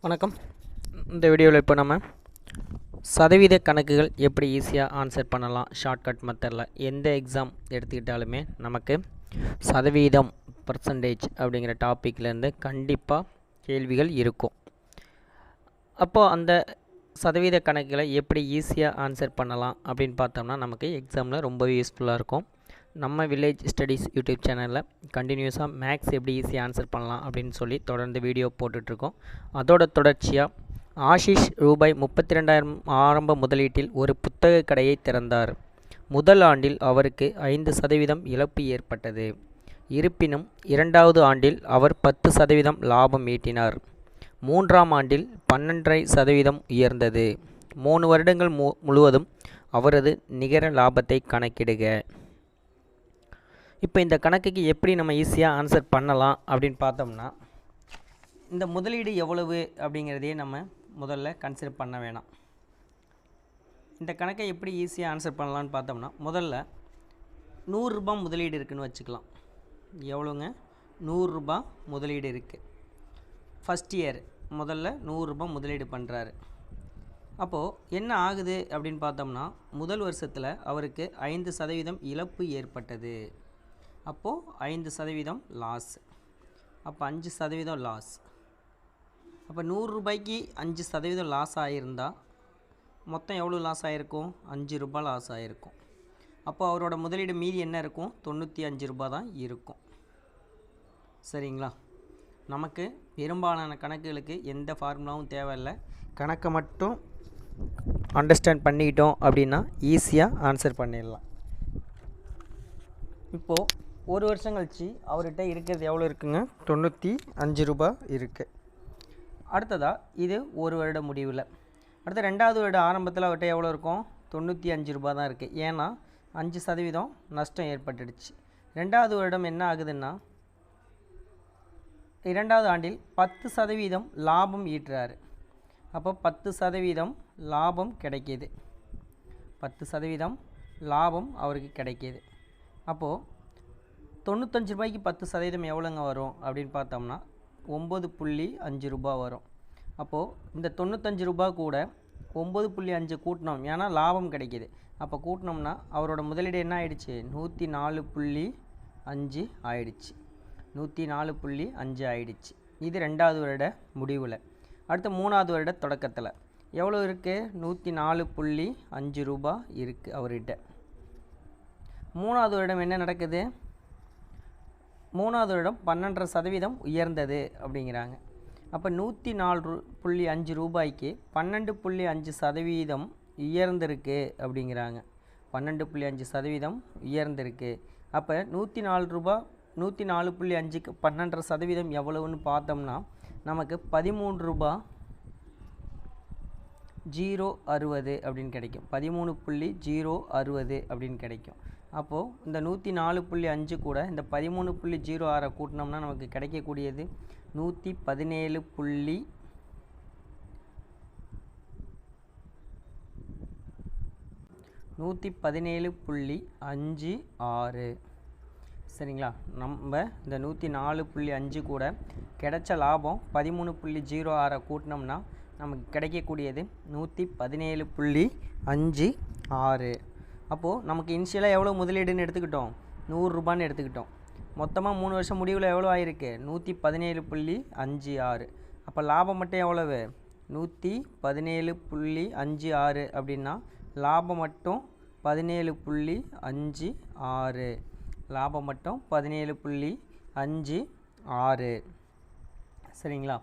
வணக்கம். இந்த வீடியோவில் இப்போ நம்ம சதவீத கணக்குகள் எப்படி ஈஸியாக ஆன்சர் பண்ணலாம் ஷார்ட்கட் மெத்தடில். எந்த எக்ஸாம் எடுத்துக்கிட்டாலுமே நமக்கு சதவீதம் பர்சன்டேஜ் அப்படிங்கிற டாப்பிக்லேருந்து கண்டிப்பாக கேள்விகள் இருக்கும். அப்போது அந்த சதவீத கணக்குகளை எப்படி ஈஸியாக ஆன்சர் பண்ணலாம் அப்படின்னு பார்த்தோம்னா நமக்கு எக்ஸாமில் ரொம்பவே யூஸ்ஃபுல்லாக இருக்கும். நம்ம வில்லேஜ் ஸ்டடீஸ் யூடியூப் சேனலில் கண்டினியூஸாக மேக்ஸ் எப்படி ஈஸியாக ஆன்சர் பண்ணலாம் அப்படின்னு சொல்லி தொடர்ந்து வீடியோ போட்டுட்ருக்கோம். அதோட தொடர்ச்சியாக ஆஷிஷ் ரூபாய் 32,000 ஆரம்ப முதலீட்டில் ஒரு புத்தக கடையை திறந்தார். முதல் ஆண்டில் அவருக்கு 5% இழப்பு ஏற்பட்டது. இருப்பினும் 2வது ஆண்டில் அவர் 10% லாபம் ஈட்டினார். 3ஆம் ஆண்டில் 12.5% உயர்ந்தது. 3 வருடங்கள் முழுவதும் அவரது நிகர லாபத்தை கணக்கிடுக. இப்போ இந்த கணக்குக்கு எப்படி நம்ம ஈஸியாக ஆன்சர் பண்ணலாம் அப்படின்னு பார்த்தோம்னா, இந்த முதலீடு எவ்வளவு அப்படிங்கிறதையே நம்ம முதல்ல கன்சிடர் பண்ண வேணாம். இந்த கணக்கை எப்படி ஈஸியாக ஆன்சர் பண்ணலான்னு பார்த்தோம்னா, முதல்ல 100 ரூபாய் முதலீடு இருக்குதுன்னு வச்சுக்கலாம். எவ்வளோங்க? 100 ரூபாய் முதலீடு இருக்குது. ஃபஸ்ட் இயர் முதல்ல 100 ரூபாய் முதலீடு பண்ணுறாரு. அப்போது என்ன ஆகுது அப்படின்னு பார்த்தோம்னா, முதல் வருஷத்தில் அவருக்கு 5% இழப்பு ஏற்பட்டது. அப்போது 5% லாஸ். அப்போ 5% லாஸ். அப்போ 100 ரூபாய்க்கு 5% லாஸ் ஆகியிருந்தால் மொத்தம் எவ்வளோ லாஸ் ஆகிருக்கும்? 5 ரூபாய் லாஸ் ஆகிருக்கும். அப்போ அவரோட முதலீடு மீதி என்ன இருக்கும்? 95 ரூபாய் தான் இருக்கும். சரிங்களா? நமக்கு பெரும்பாலான கணக்குகளுக்கு எந்த ஃபார்முலாவும் தேவையில்லை. கணக்கை மட்டும் அண்டர்ஸ்டாண்ட் பண்ணிக்கிட்டோம் அப்படின்னா ஈஸியாக ஆன்சர் பண்ணிடலாம். இப்போது ஒரு வருஷம் கழிச்சு அவர்கிட்ட இருக்கிறது எவ்வளோ இருக்குங்க? 95 ரூபாய் இருக்குது. அடுத்ததாக இது ஒரு வருட முடிவில். அடுத்த 2வது வருட ஆரம்பத்தில் அவர்கிட்ட எவ்வளோ இருக்கும்? 95 ரூபாய் தான் இருக்குது. ஏன்னா 5% நஷ்டம் ஏற்பட்டுடுச்சு. 2வது வருடம் என்ன ஆகுதுன்னா, 2வது ஆண்டில் 10% லாபம் ஈட்டுறாரு. அப்போ 10% லாபம் கிடைக்கிது. 10% லாபம் அவருக்கு கிடைக்கிது. அப்போது 95 ரூபாய்க்கு 10% எவ்வளோங்க வரும் அப்படின்னு பார்த்தோம்னா 9.5 ரூபாய் வரும். அப்போது இந்த 95 ரூபாய் கூட 9.5 கூட்டினோம், ஏன்னா லாபம் கிடைக்கிது. அப்போ கூட்டினோம்னா அவரோட முதலீடு என்ன ஆயிடுச்சு? 104.5 ஆயிடுச்சு. 104.5 ஆயிடுச்சு. இது 2வது வருட முடிவில். அடுத்த 3வது வருட தொடக்கத்தில் எவ்வளோ இருக்குது? 104.5 ரூபாய் இருக்குது அவர்கிட்ட. 3வது வருடம் என்ன நடக்குது? 3வது வருடம் 12% உயர்ந்தது அப்படிங்கிறாங்க. அப்போ 104.5 ரூபாய்க்கு 12.5% உயர்ந்திருக்கு அப்படிங்கிறாங்க. 12.5% உயர்ந்திருக்கு. அப்போ 104.5க்கு 12% எவ்வளவுன்னு பார்த்தோம்னா நமக்கு 13 ரூபாய் 0.60 அப்படின்னு கிடைக்கும். 13.060 அப்படின்னு கிடைக்கும். அப்போது இந்த 104.5 கூட இந்த 13.06 கூட்டினோம்னா நமக்கு கிடைக்கக்கூடியது 117.56. சரிங்களா? நம்ம இந்த 104.5 கூட கிடைச்ச லாபம் 13.06 கூட்டினோம்னா நமக்கு கிடைக்கக்கூடியது 117.56. அப்போது நமக்கு இனிஷியலாக எவ்வளோ முதலீடுன்னு எடுத்துக்கிட்டோம்? 100 ரூபான்னு எடுத்துக்கிட்டோம். மொத்தமாக 3 வருஷம் முடிவில் எவ்வளோ ஆயிருக்கு? 117.56. அப்போ லாபம் மட்டும் எவ்வளவு? 117.56 அப்படின்னா லாபம் மட்டும் 17.56. லாபம் மட்டும் 17.56. சரிங்களா?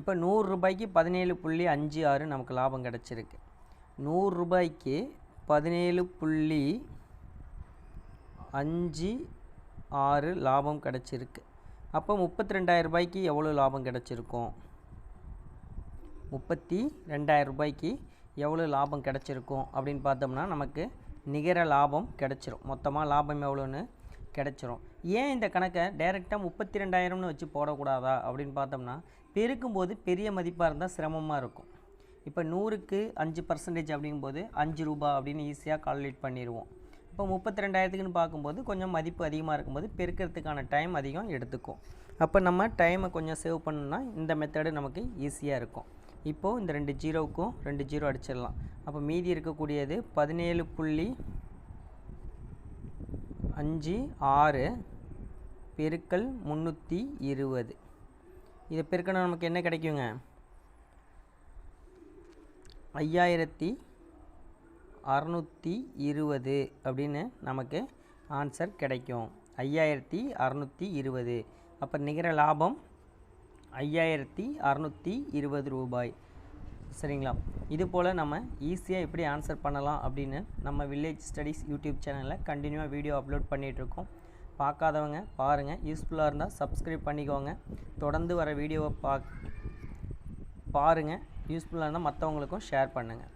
இப்போ 100 ரூபாய்க்கு 17.56 நமக்கு லாபம் கிடச்சிருக்கு. 100 ரூபாய்க்கு 17.56 லாபம் கிடச்சிருக்கு. அப்போ 32,000 ரூபாய்க்கு எவ்வளோ லாபம் கிடச்சிருக்கும்? 32,000 ரூபாய்க்கு எவ்வளோ லாபம் கிடச்சிருக்கும் அப்படின்னு பார்த்தோம்னா நமக்கு நிகர லாபம் கிடச்சிரும். மொத்தமாக லாபம் எவ்வளோன்னு கிடச்சிரும். ஏன் இந்த கணக்கை டைரெக்டாக 32,000ன்னு வச்சு போடக்கூடாதா அப்படின்னு பார்த்தோம்னா, பெருக்கும்போது பெரிய மதிப்பாக இருந்தால் சிரமமாக இருக்கும். இப்போ 100க்கு 5% அப்படிங்கும்போது 5 ரூபாய் அப்படின்னு ஈஸியாக கால்குலேட் பண்ணிடுவோம். இப்போ 32,000க்குன்னு பார்க்கும்போது கொஞ்சம் மதிப்பு அதிகமாக இருக்கும்போது பெருக்கிறதுக்கான டைம் அதிகம் எடுத்துக்கும். அப்போ நம்ம டைமை கொஞ்சம் சேவ் பண்ணணும்னா இந்த மெத்தடு நமக்கு ஈஸியாக இருக்கும். இப்போது இந்த 2 ஜீரோவுக்கும் 2 ஜீரோ அடிச்சிடலாம். அப்போ மீதி இருக்கக்கூடியது 17.56 பெருக்கல் 320. இதை பெருக்கணும் நமக்கு என்ன கிடைக்குங்க? 5620 அப்படின்னு நமக்கு ஆன்சர் கிடைக்கும். 5620. அப்போ நிகர லாபம் 5620 ரூபாய். சரிங்களா? இது போல் நம்ம ஈஸியாக எப்படி ஆன்சர் பண்ணலாம் அப்படின்னு நம்ம வில்லேஜ் ஸ்டடீஸ் யூடியூப் சேனலில் கண்டினியூவாக வீடியோ அப்லோட் பண்ணிகிட்ருக்கோம். பார்க்காதவங்க பாருங்கள். யூஸ்ஃபுல்லாக இருந்தால் சப்ஸ்கிரைப் பண்ணிக்கோங்க. தொடர்ந்து வர வீடியோவை பாருங்கள். யூஸ்ஃபுல்லாக இருந்தால் மற்றவங்களுக்கும் ஷேர் பண்ணுங்கள்.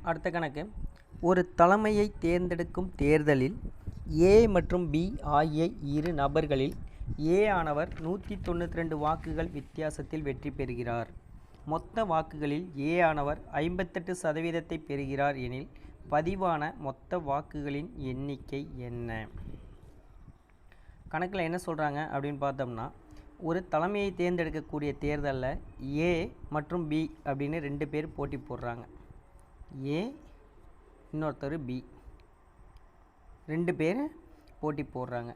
அடுத்த கணக்கு. ஒரு தலைமையை தேர்ந்தெடுக்கும் தேர்தலில் ஏ மற்றும் பி ஆகிய இரு நபர்களில் ஏ ஆனவர் 192 வாக்குகள் வித்தியாசத்தில் வெற்றி பெறுகிறார். மொத்த வாக்குகளில் ஏ ஆனவர் 58% பெறுகிறார் எனில் பதிவான மொத்த வாக்குகளின் எண்ணிக்கை என்ன? கணக்கில் என்ன சொல்கிறாங்க அப்படின்னு பார்த்தோம்னா, ஒரு தலைமையை தேர்ந்தெடுக்கக்கூடிய தேர்தலில் ஏ மற்றும் பி அப்படின்னு 2 பேர் போட்டி போடுறாங்க. ஏ இன்னொருத்தர் பி 2 பேர் போட்டி போடுறாங்க.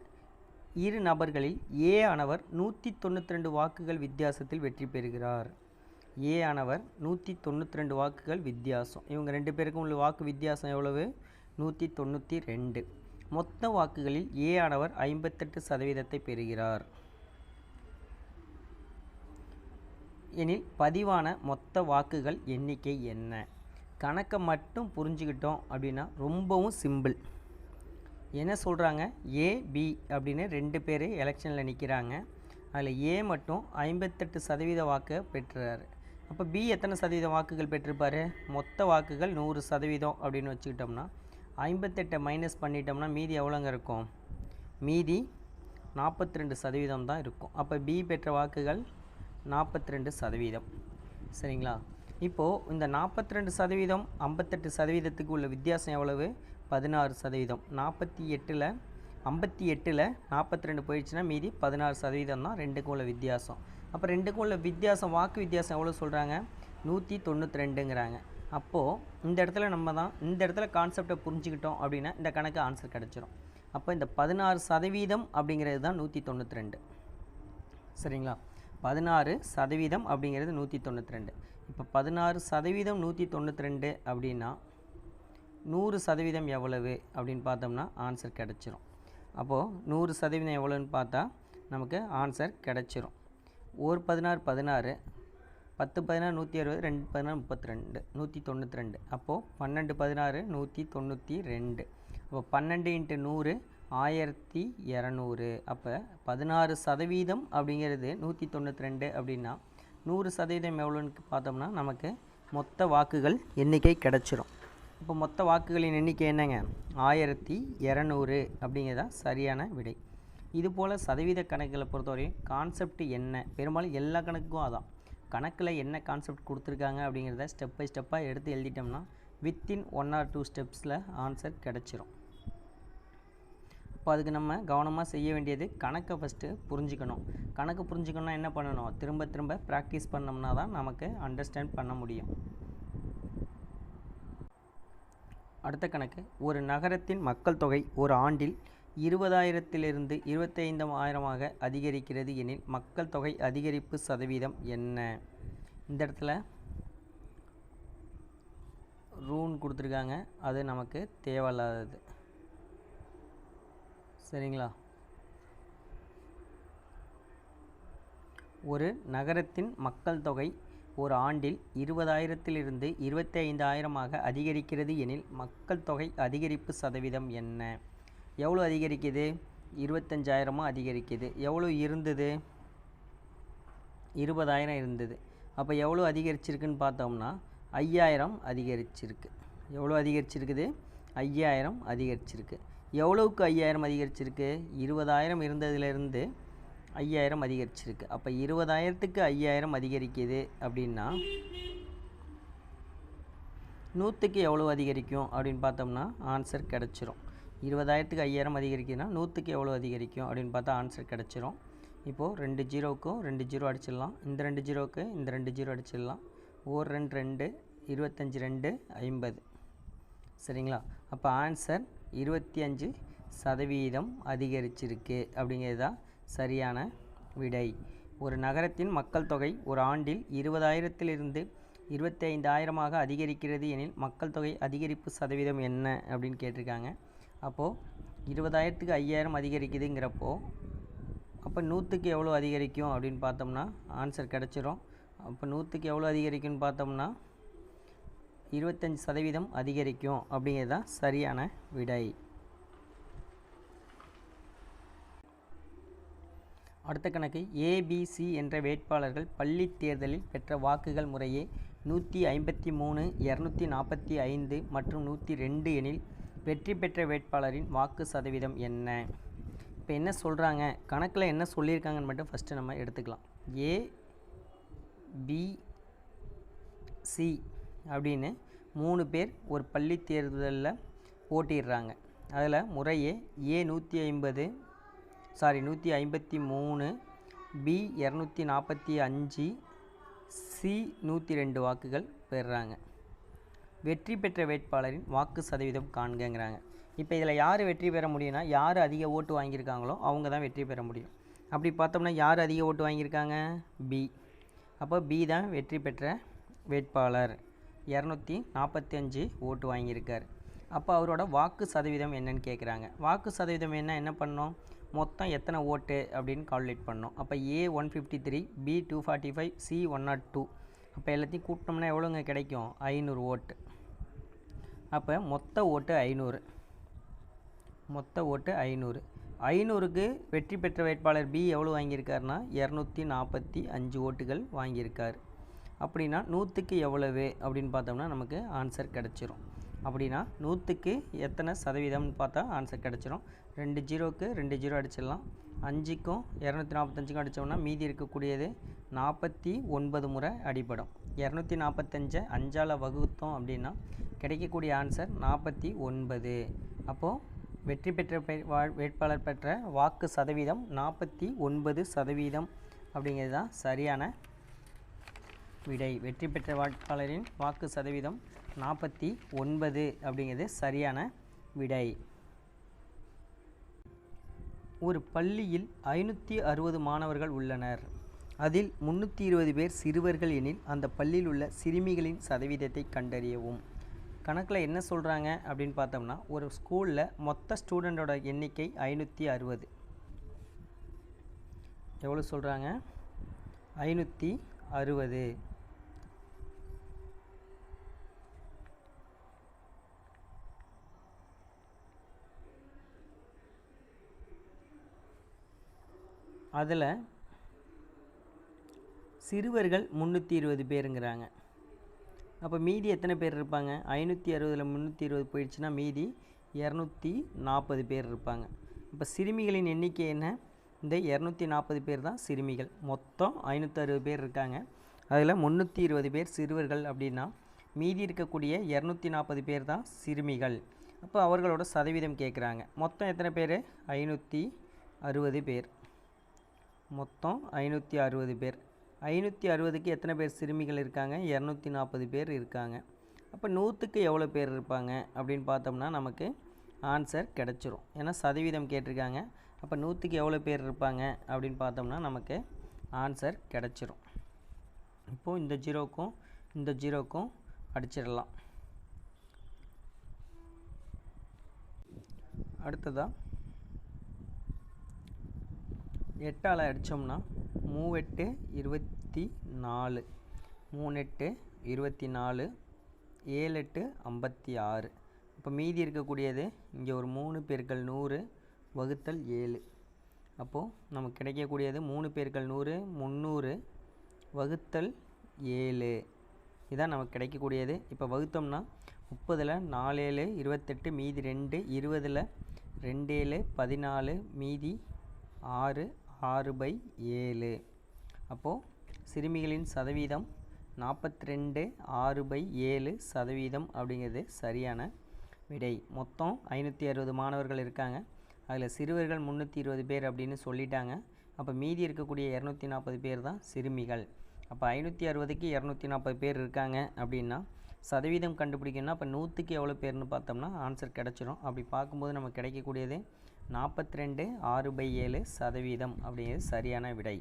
இரு நபர்களில் ஏ ஆனவர் 192 வாக்குகள் வித்தியாசத்தில் வெற்றி பெறுகிறார். ஏ ஆனவர் 192 வாக்குகள் வித்தியாசம். இவங்க 2 பேருக்கும் உள்ள வாக்கு வித்தியாசம் எவ்வளவு? 192. மொத்த வாக்குகளில் ஏ ஆனவர் 58% பெறுகிறார் எனில் பதிவான மொத்த வாக்குகள் எண்ணிக்கை என்ன? கணக்கை மட்டும் புரிஞ்சுக்கிட்டோம் அப்படின்னா ரொம்பவும் சிம்பிள். என்ன சொல்கிறாங்க? ஏ பி அப்படின்னு 2 பேர் எலெக்ஷனில் நிற்கிறாங்க. அதில் ஏ மட்டும் 58% வாக்கு பெற்றுறாரு. அப்போ பி எத்தனை சதவீத வாக்குகள் பெற்றிருப்பார்? மொத்த வாக்குகள் 100% அப்படின்னு வச்சுக்கிட்டோம்னா 58 மைனஸ் பண்ணிட்டோம்னா மீதி எவ்வளோங்க இருக்கும்? மீதி 42% தான் இருக்கும். அப்போ பி பெற்ற வாக்குகள் 42%. சரிங்களா? இப்போது இந்த 42% 58%க்கு உள்ள வித்தியாசம் எவ்வளவு? 16%. 58ல் 42 போயிடுச்சுன்னா மீதி 16% தான் 2க்கும் உள்ள வித்தியாசம். அப்போ 2க்கும் உள்ள வித்தியாசம் வாக்கு வித்தியாசம் எவ்வளோ சொல்கிறாங்க? 192ங்கிறாங்க. அப்போது இந்த இடத்துல கான்செப்டை புரிஞ்சுக்கிட்டோம் அப்படின்னா இந்த கணக்கு ஆன்சர் கிடச்சிரும். அப்போ இந்த 16% அப்படிங்கிறது தான் 192. சரிங்களா? 16% அப்படிங்கிறது 192. இப்போ 16% 192 அப்படின்னா 100% எவ்வளவு அப்படின்னு பார்த்தோம்னா ஆன்சர் கிடச்சிரும். அப்போது 100% எவ்வளோன்னு பார்த்தா நமக்கு ஆன்சர் கிடச்சிரும். 1 16 16, 10 16 160, 2 16 32, 192. அப்போது 12 16 192. அப்போ 12 × 100 1200. அப்போ 16% அப்படிங்கிறது 192 அப்படின்னா 100% எவ்வளோன்னு பார்த்தோம்னா நமக்கு மொத்த வாக்குகள் எண்ணிக்கை கிடச்சிரும். இப்போ மொத்த வாக்குகளின் எண்ணிக்கை என்னங்க? 1200 அப்படிங்கிறதான் சரியான விடை. இதுபோல் சதவீத கணக்குகளை பொறுத்தவரையும் கான்செப்ட் என்ன? பெரும்பாலும் எல்லா கணக்குக்கும் அதான். கணக்கில் என்ன கான்செப்ட் கொடுத்துருக்காங்க அப்படிங்கிறத ஸ்டெப் பை ஸ்டெப்பாக எடுத்து எழுதிட்டோம்னா வித்தின் 1 or 2 ஸ்டெப்ஸில் ஆன்சர் கிடச்சிரும். இப்போ அதுக்கு நம்ம கவனமாக செய்ய வேண்டியது கணக்கை ஃபஸ்ட்டு புரிஞ்சுக்கணும். கணக்கு புரிஞ்சுக்கணுன்னா என்ன பண்ணணும்? திரும்ப திரும்ப ப்ராக்டிஸ் பண்ணோம்னா தான் நமக்கு அண்டர்ஸ்டாண்ட் பண்ண முடியும். அடுத்த கணக்கு. ஒரு நகரத்தின் மக்கள் தொகை ஒரு ஆண்டில் 20,000 - 25,000 அதிகரிக்கிறது எனில் மக்கள் தொகை அதிகரிப்பு சதவீதம் என்ன? இந்த இடத்துல ரூன் கொடுத்துருக்காங்க, அது நமக்கு தேவையில்லாதது. சரிங்களா? ஒரு நகரத்தின் மக்கள் தொகை ஒரு ஆண்டில் 20,000 - 25,000 அதிகரிக்கிறது எனில் மக்கள் தொகை அதிகரிப்பு சதவீதம் என்ன? எவ்வளோ அதிகரிக்குது? 25,000 அதிகரிக்குது. எவ்வளோ இருந்தது? 20,000 இருந்தது. அப்போ எவ்வளோ அதிகரிச்சிருக்குன்னு பார்த்தோம்னா 5,000 அதிகரிச்சிருக்கு. எவ்வளோ அதிகரிச்சிருக்குது? 5,000 அதிகரிச்சிருக்கு. எவ்வளோவுக்கு 5,000 அதிகரிச்சிருக்கு? 20,000 இருந்ததுலேருந்து 5,000 அதிகரிச்சிருக்கு. அப்போ 20,000க்கு 5,000 அதிகரிக்குது அப்படின்னா 100க்கு எவ்வளோ அதிகரிக்கும் அப்படின்னு பார்த்தோம்னா ஆன்சர் கிடச்சிரும். 20,000க்கு 5,000 அதிகரிக்குதுன்னா 100க்கு எவ்வளோ அதிகரிக்கும் அப்படின்னு பார்த்தா ஆன்சர் கிடச்சிரும். இப்போது 2 ஜீரோவுக்கும் 2 ஜீரோ அடிச்சிடலாம். இந்த 2 ஜீரோவுக்கு இந்த 2 ஜீரோ அடிச்சிடலாம். 1 2 2 25 2 50. சரிங்களா? அப்போ ஆன்சர் 25% அதிகரிச்சிருக்கு அப்படிங்கிறது தான் சரியான விடை. ஒரு நகரத்தின் மக்கள் தொகை ஒரு ஆண்டில் 20,000 25,000 அதிகரிக்கிறது எனில் மக்கள் தொகை அதிகரிப்பு சதவீதம் என்ன அப்படின்னு கேட்டிருக்காங்க. அப்போது 20,000க்கு 5,000 அதிகரிக்குதுங்கிறப்போ அப்போ 100க்கு எவ்வளோ அதிகரிக்கும் அப்படின்னு பார்த்தோம்னா ஆன்சர் கிடச்சிரும். அப்போ 100க்கு எவ்வளோ அதிகரிக்கும்னு பார்த்தோம்னா 25% அதிகரிக்கும் அப்படிங்கிறது தான் சரியான விடை. அடுத்த கணக்கு, ஏபிசி என்ற வேட்பாளர்கள் பள்ளி தேர்தலில் பெற்ற வாக்குகள் முறையே 153, 245 மற்றும் 102 எனில் வெற்றி பெற்ற வேட்பாளரின் வாக்கு சதவீதம் என்ன? இப்போ என்ன சொல்கிறாங்க, கணக்கில் என்ன சொல்லியிருக்காங்கன்னு மட்டும் ஃபஸ்ட்டு நம்ம எடுத்துக்கலாம். ஏபிசி அப்படின்னு 3 பேர் ஒரு பள்ளி தேர்தலில் போட்டிடுறாங்க. அதில் முறையே ஏ 153, பி 245, சி 102 வாக்குகள் பெறுறாங்க. வெற்றி பெற்ற வேட்பாளரின் வாக்கு சதவீதம் காண்கிறாங்க. இப்போ இதில் யார் வெற்றி பெற முடியும்னா, யார் அதிக ஓட்டு வாங்கியிருக்காங்களோ அவங்க தான் வெற்றி பெற முடியும். அப்படி பார்த்தோம்னா யார் அதிக ஓட்டு வாங்கியிருக்காங்க? பி. அப்போ பி தான் வெற்றி பெற்ற வேட்பாளர், 245 ஓட்டு வாங்கியிருக்கார். அப்போ அவரோட வாக்கு சதவீதம் என்னன்னு கேட்குறாங்க. வாக்கு சதவீதம் என்ன பண்ணோம், மொத்தம் எத்தனை ஓட்டு அப்படின்னு கால்குலேட் பண்ணோம். அப்போ ஏ 153, பி 245, சி 102. அப்போ எல்லாத்தையும் கூட்டினோம்னா எவ்வளோங்க கிடைக்கும்? 500 ஓட்டு. அப்போ மொத்த ஓட்டு 500. 500க்கு வெற்றி பெற்ற வேட்பாளர் பி எவ்வளோ வாங்கியிருக்காருனா 245 ஓட்டுகள் வாங்கியிருக்கார். அப்படின்னா 100க்கு எவ்வளவு அப்படின்னு பார்த்தோம்னா நமக்கு ஆன்சர் கிடச்சிரும். அப்படின்னா 100க்கு எத்தனை சதவீதம்னு பார்த்தா ஆன்சர் கிடச்சிரும். 2 ஜீரோவுக்கு 2 ஜீரோ அடிச்சிடலாம். 5க்கும் 245க்கும் அடித்தோம்னா மீதி இருக்கக்கூடியது 49 முறை அடிப்படும். 245 5ஆல் வகுத்தோம் அப்படின்னா கிடைக்கக்கூடிய ஆன்சர் 49. அப்போது வெற்றி பெற்ற வேட்பாளர் பெற்ற வாக்கு சதவீதம் 49% அப்படிங்கிறது தான் சரியான விடை. வெற்றி பெற்ற வேட்பாளரின் வாக்கு சதவீதம் 49 அப்படிங்கிறது சரியான விடை. ஒரு பள்ளியில் 560 மாணவர்கள் உள்ளனர். அதில் 320 பேர் சிறுவர்கள் எனில் அந்த பள்ளியில் உள்ள சிறுமிகளின் சதவீதத்தை கண்டறியவும். கணக்கில் என்ன சொல்கிறாங்க அப்படின்னு பார்த்தோம்னா, ஒரு ஸ்கூலில் மொத்த ஸ்டூடெண்டோட எண்ணிக்கை 560. எவ்வளோ சொல்கிறாங்க? 560. அதில் சிறுவர்கள் 320 பேருங்கிறாங்க. அப்போ மீதி எத்தனை பேர் இருப்பாங்க? 560ல் 320 போயிடுச்சுன்னா மீதி 240 பேர் இருப்பாங்க. இப்போ சிறுமிகளின் எண்ணிக்கை என்ன? இந்த 240 பேர் தான் சிறுமிகள். மொத்தம் 560 பேர் இருக்காங்க. அதில் 320 பேர் சிறுவர்கள் அப்படின்னா மீதி இருக்கக்கூடிய 240 பேர் தான் சிறுமிகள். அப்போ அவர்களோட சதவீதம் கேட்குறாங்க. மொத்தம் எத்தனை பேர்? 560 பேர். மொத்தம் 560 பேர். 560க்கு எத்தனை பேர் சிறுமிகள் இருக்காங்க? 240 பேர் இருக்காங்க. அப்போ 100க்கு எவ்வளோ பேர் இருப்பாங்க அப்படின்னு பார்த்தோம்னா நமக்கு ஆன்சர் கிடச்சிரும். ஏன்னா சதவீதம் கேட்டிருக்காங்க. அப்போ 100க்கு எவ்வளோ பேர் இருப்பாங்க அப்படின்னு பார்த்தோம்னா நமக்கு ஆன்சர் கிடச்சிரும். இப்போது இந்த ஜீரோக்கும் இந்த ஜீரோக்கும் அடிச்சிடலாம். அடுத்ததாக 8ஆல் அடித்தோம்னா 3 8 24, 3 8 24, 7 8 56. இப்போ மீதி இருக்கக்கூடியது இங்கே ஒரு 3 பெருக்கல் 100 வகுத்தல் 7. அப்போது நமக்கு கிடைக்கக்கூடியது 3 பெருக்கல் 100 300 வகுத்தல் 7. இதுதான் நமக்கு கிடைக்கக்கூடியது. இப்போ வகுத்தோம்னா 30ல் 4 7 28, மீதி 2, 20ல் 2 7 14, மீதி 6 6/7. அப்போது சிறுமிகளின் சதவீதம் 42 6/7% அப்படிங்கிறது சரியான விடை. மொத்தம் 560 மாணவர்கள் இருக்காங்க. அதில் சிறுவர்கள் 320 பேர் அப்படின்னு சொல்லிட்டாங்க. அப்போ மீதி இருக்கக்கூடிய 240 பேர் தான் சிறுமிகள். அப்போ 560க்கு 240 பேர் இருக்காங்க அப்படின்னா சதவீதம் கண்டுபிடிக்கணும்னா அப்போ 100க்கு எவ்வளோ பேர்னு பார்த்தோம்னா ஆன்சர் கிடச்சிரும். அப்படி பார்க்கும்போது நமக்கு கிடைக்கக்கூடியது 42/6/7% அப்படிங்கிறது சரியான விடை.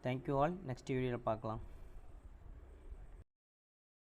Thank you all. நெக்ஸ்ட் வீடியோவில் பார்க்கலாம்.